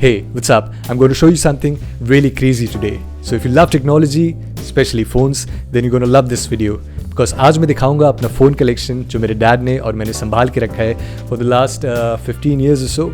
Hey, what's up? I'm going to show you something really crazy today. So if you love technology, especially phones, then you're going to love this video. Because आज मैं दिखाऊंगा अपना phone collection जो मेरे dad ने और मैंने संभाल के रखा है for the last 15 years or so.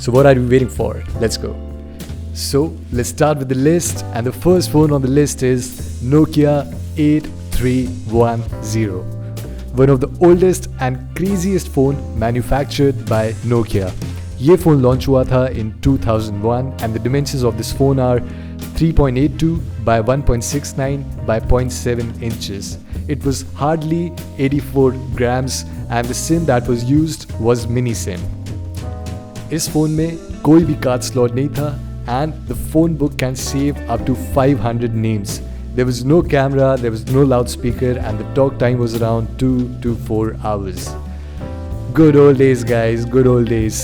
So what are you waiting for? Let's go. So let's start with the list, and the first phone on the list is Nokia 8310. One of the oldest and craziest phone manufactured by Nokia. ये phone launch हुआ था in 2001 and the dimensions of this phone are 3.82 by 1.69 by 0.7 inches. It was hardly 84 grams and the SIM that was used was mini SIM. इस phone में कोई भी card slot नहीं था and the phone book can save up to 500 names. There was no camera, there was no loudspeaker and the talk time was around 2 to 4 hours. Good old days guys, good old days.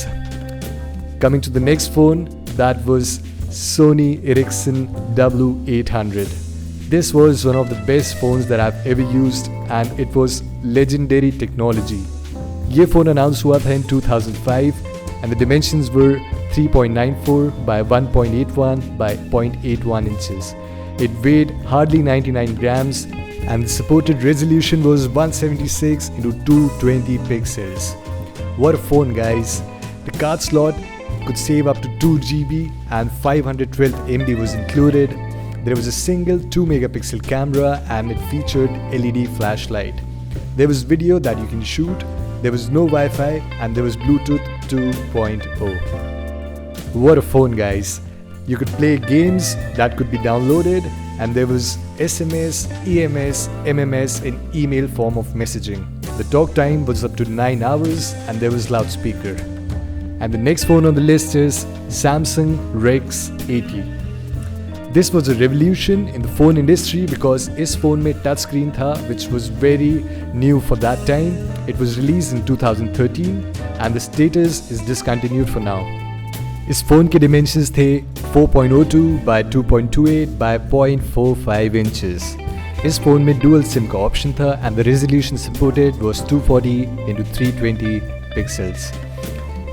Coming to the next phone, that was Sony Ericsson W800. This was one of the best phones that I've ever used and it was legendary technology. ये phone announced हुआ था in 2005 and the dimensions were 3.94 by 1.81 by 0.81 inches. It weighed hardly 99 grams and the supported resolution was 176 into 220 pixels. What a phone guys. The card slot could save up to 2 GB and 512 MB was included. There was a single 2 megapixel camera and it featured LED flashlight. There was video that you can shoot, there was no Wi-Fi and there was Bluetooth 2.0. What a phone guys. You could play games that could be downloaded and there was SMS, EMS, MMS in email form of messaging. The talk time was up to 9 hours and there was loudspeaker. And the next phone on the list is Samsung X80. This was a revolution in the phone industry because इस phone में touch screen था which was very new for that time. It was released in 2013 and the status is discontinued for now. इस phone के dimensions थे 4.02 by 2.28 by 0.45 inches. इस phone में dual SIM का option था and the resolution supported was 240 into 320 pixels.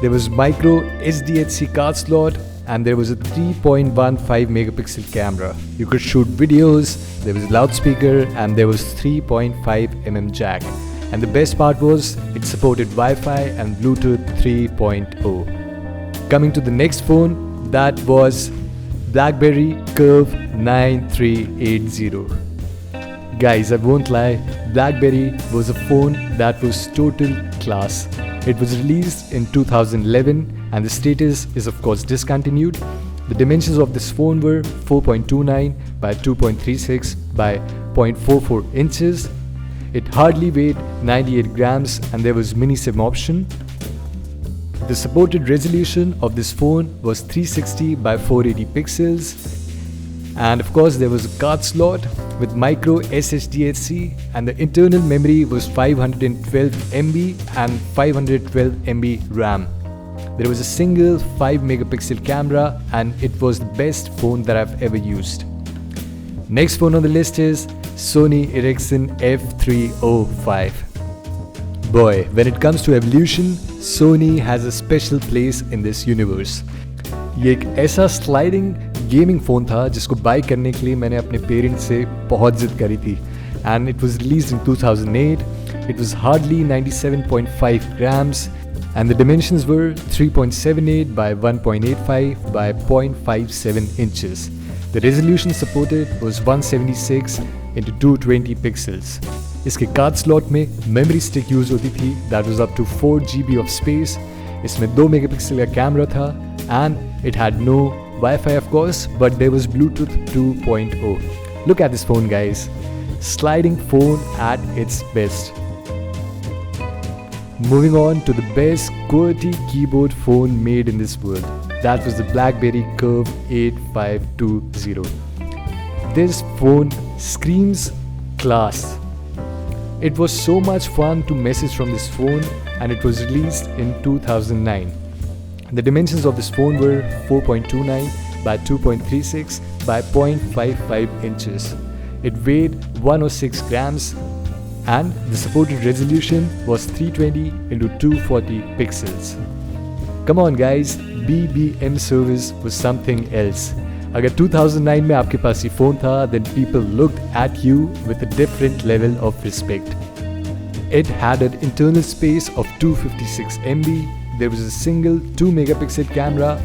There was micro SDHC card slot and there was a 3.15 megapixel camera. You could shoot videos, there was a loudspeaker and there was 3.5 mm jack. And the best part was it supported Wi-Fi and Bluetooth 3.0. Coming to the next phone, that was BlackBerry Curve 9380. Guys, I won't lie, BlackBerry was a phone that was total class. It was released in 2011 and the status is of course discontinued. The dimensions of this phone were 4.29 by 2.36 by 0.44 inches. It hardly weighed 98 grams and there was mini SIM option. The supported resolution of this phone was 360 by 480 pixels. And of course there was a card slot with micro SHDHC and the internal memory was 512 MB and 512 MB RAM. There was a single 5 megapixel camera and it was the best phone that I've ever used. Next phone on the list is Sony Ericsson F305. Boy, when it comes to evolution, Sony has a special place in this universe. ये एक ऐसा sliding gaming phone था जिसको bye करने के लिए मैंने अपने पेरेंट्स से बहुत जिद करी थी and it was released in 2008. It was hardly 97.5 grams and the dimensions were 3.78 by 1.85 by 0.57 inches. The resolution supported was 176 into 220 pixels. इसके कार्ड स्लॉट में मेमोरी स्टिक यूज होती थी that was up to 4 GB of space. इसमें 2 megapixel का camera था and it had no Wi-Fi of course, but there was Bluetooth 2.0. Look at this phone guys. Sliding phone at its best. Moving on to the best QWERTY keyboard phone made in this world. That was the BlackBerry Curve 8520. This phone screams class. It was so much fun to message from this phone and it was released in 2009. The dimensions of this phone were 4.29 by 2.36 by 0.55 inches. It weighed 106 grams and the supported resolution was 320 into 240 pixels. Come on guys, BBM service was something else. अगर 2009 में आपके पास ये phone था, then people looked at you with a different level of respect. It had an internal space of 256 MB, there was a single 2 megapixel camera,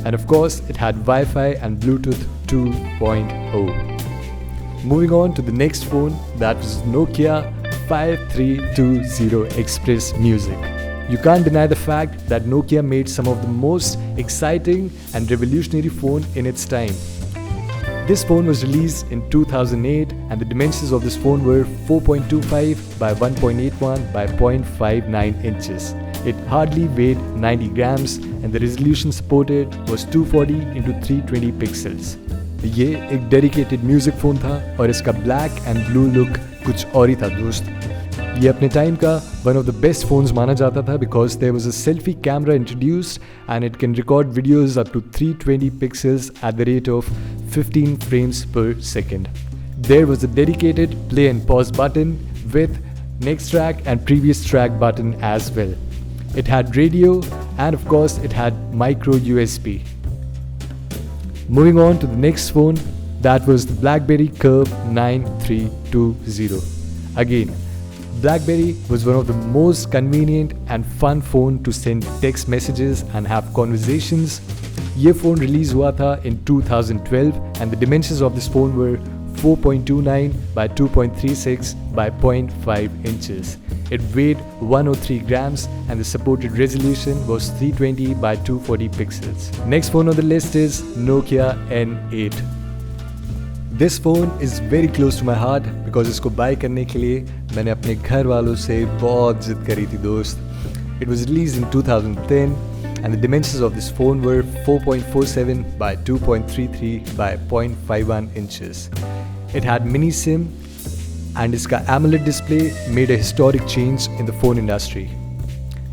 and of course it had Wi-Fi and Bluetooth 2.0. Moving on to the next phone, that was Nokia 5320 XpressMusic. You can't deny the fact that Nokia made some of the most exciting and revolutionary phone in its time. This phone was released in 2008 and the dimensions of this phone were 4.25 by 1.81 by 0.59 inches. It hardly weighed 90 grams and the resolution supported was 240 into 320 pixels. ये एक dedicated music phone था और इसका black and blue look कुछ और ही था दोस्त। ये अपने टाइम का one of the best phones माना जाता था because there was a selfie camera introduced and it can record videos up to 320 pixels at the rate of 15 frames per second. There was a dedicated play and pause button with next track and previous track button as well. It had radio and of course it had micro USB. Moving on to the next phone, that was the BlackBerry Curve 9320. Again, BlackBerry was one of the most convenient and fun phone to send text messages and have conversations. ये phone release हुआ था in 2012 and the dimensions of this phone were 4.29 by 2.36 by 0.5 inches. It weighed 103 grams and the supported resolution was 320 by 240 pixels. Next phone on the list is Nokia N8. This phone is very close to my heart because इसको buy करने के लिए मैंने अपने घर वालों से बहुत जिद करी थी दोस्त. It was released in 2010 and the dimensions of this phone were 4.47 by 2.33 by 0.51 inches. It had mini SIM and इसका AMOLED display made a historic change in the phone industry.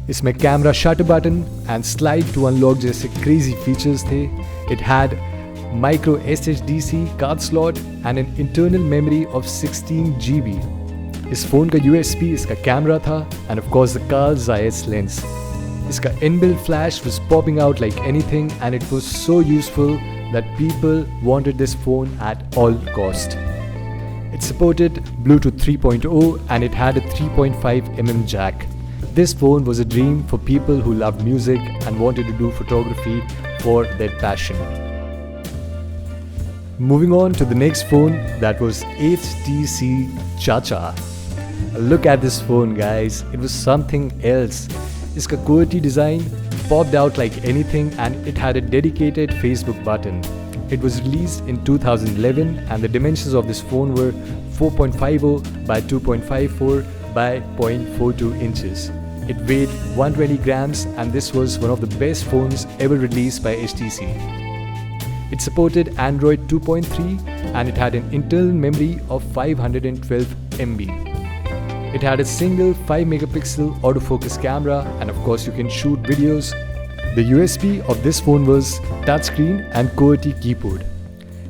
इसमें camera shutter button and slide to unlock जैसे crazy features थे. It had micro SHDC card slot and an internal memory of 16 GB. इस phone का USP इसका camera था and of course the Carl Zeiss lens. इसका inbuilt flash was popping out like anything and it was so useful that people wanted this phone at all cost. It supported Bluetooth 3.0 and it had a 3.5mm jack. This phone was a dream for people who loved music and wanted to do photography for their passion. Moving on to the next phone, that was HTC Chacha. Look at this phone guys, it was something else. Its QWERTY design popped out like anything and it had a dedicated Facebook button. It was released in 2011 and the dimensions of this phone were 4.50 by 2.54 by 0.42 inches. It weighed 120 grams and this was one of the best phones ever released by HTC. It supported Android 2.3 and it had an internal memory of 512 MB. It had a single 5 megapixel autofocus camera and of course you can shoot videos. The USP of this phone was touchscreen and QWERTY keyboard.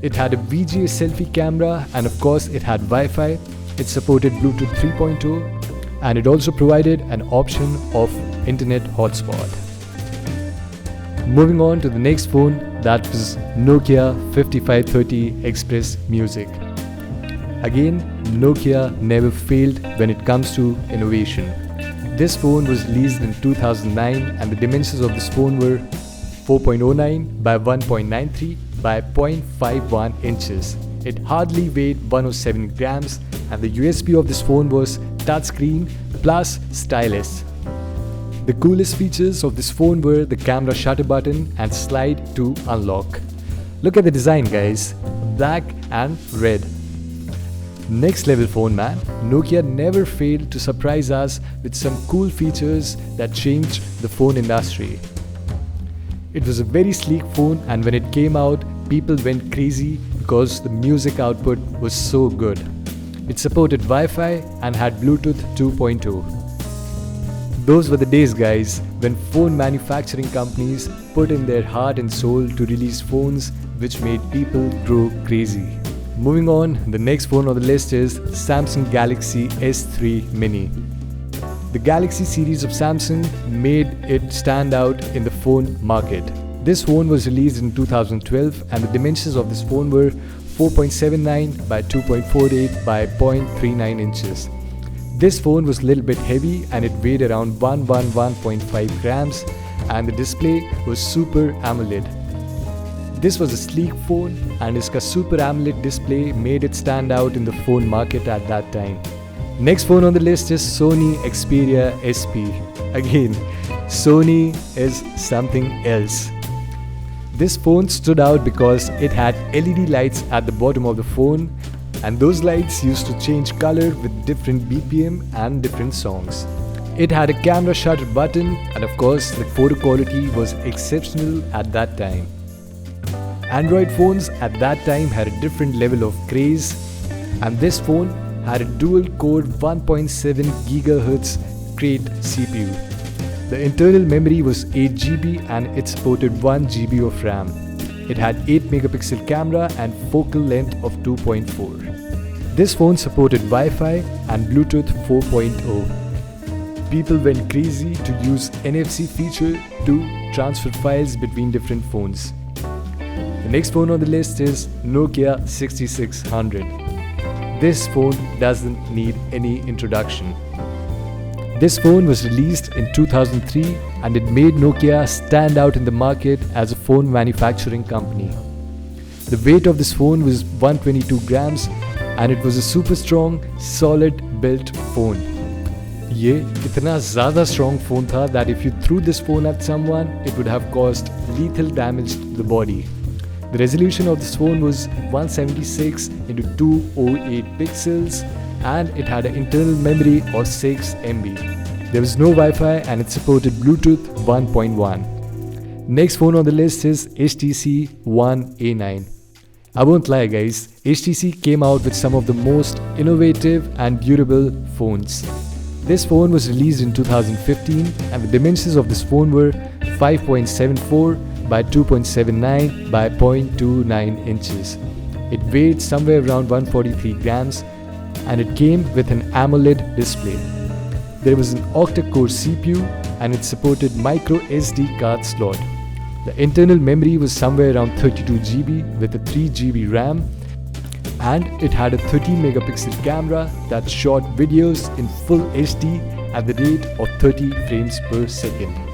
It had a VGA selfie camera and of course it had Wi-Fi. It supported Bluetooth 3.0 and it also provided an option of internet hotspot. Moving on to the next phone, that was Nokia 5530 XpressMusic. Again, Nokia never failed when it comes to innovation. This phone was released in 2009 and the dimensions of this phone were 4.09 by 1.93 by 0.51 inches. It hardly weighed 107 grams and the USP of this phone was touchscreen plus stylus. The coolest features of this phone were the camera shutter button and slide to unlock. Look at the design guys, black and red. Next level phone man, Nokia never failed to surprise us with some cool features that changed the phone industry. It was a very sleek phone and when it came out, people went crazy because the music output was so good. It supported Wi-Fi and had Bluetooth 2.0. Those were the days guys when phone manufacturing companies put in their heart and soul to release phones which made people go crazy. Moving on, the next phone on the list is Samsung Galaxy S3 Mini. The Galaxy series of Samsung made it stand out in the phone market. This phone was released in 2012 and the dimensions of this phone were 4.79 by 2.48 by 0.39 inches. This phone was a little bit heavy and it weighed around 111.5 grams and the display was Super AMOLED. This was a sleek phone and its Super AMOLED display made it stand out in the phone market at that time. Next phone on the list is Sony Xperia SP. Again, Sony is something else. This phone stood out because it had LED lights at the bottom of the phone and those lights used to change color with different BPM and different songs. It had a camera shutter button and of course the photo quality was exceptional at that time. Android phones at that time had a different level of craze and this phone had a dual-core 1.7 GHz Crate CPU. The internal memory was 8 GB and it supported 1 GB of RAM. It had 8 megapixel camera and focal length of 2.4. This phone supported Wi-Fi and Bluetooth 4.0. People went crazy to use NFC feature to transfer files between different phones. The next phone on the list is Nokia 6600. This phone doesn't need any introduction. This phone was released in 2003 and it made Nokia stand out in the market as a phone manufacturing company. The weight of this phone was 122 grams and it was a super strong, solid built phone. ये इतना ज़्यादा strong phone था that if you threw this phone at someone, it would have caused lethal damage to the body. The resolution of this phone was 176 into 208 pixels and it had an internal memory of 6 MB. There was no Wi-Fi and it supported Bluetooth 1.1. Next phone on the list is HTC One A9. I won't lie guys, HTC came out with some of the most innovative and durable phones. This phone was released in 2015 and the dimensions of this phone were 5.74 by 2.79 by 0.29 inches. It weighed somewhere around 143 grams and it came with an AMOLED display. There was an octa-core CPU and it supported micro SD card slot. The internal memory was somewhere around 32 GB with a 3 GB RAM and it had a 13 megapixel camera that shot videos in full HD at the rate of 30 frames per second.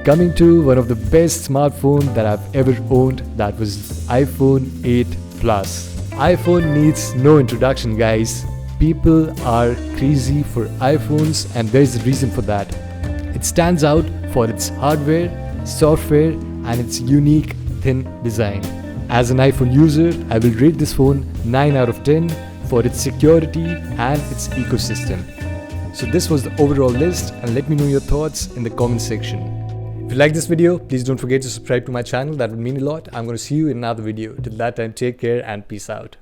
Coming to one of the best smartphones that I've ever owned, that was iPhone 8 Plus. iPhone needs no introduction guys. People are crazy for iPhones and there's a reason for that. It stands out for its hardware, software and its unique thin design. As an iPhone user, I will rate this phone 9 out of 10 for its security and its ecosystem. So this was the overall list and let me know your thoughts in the comment section. If you like this video, please don't forget to subscribe to my channel. That would mean a lot. I'm going to see you in another video. Till that time, take care and peace out.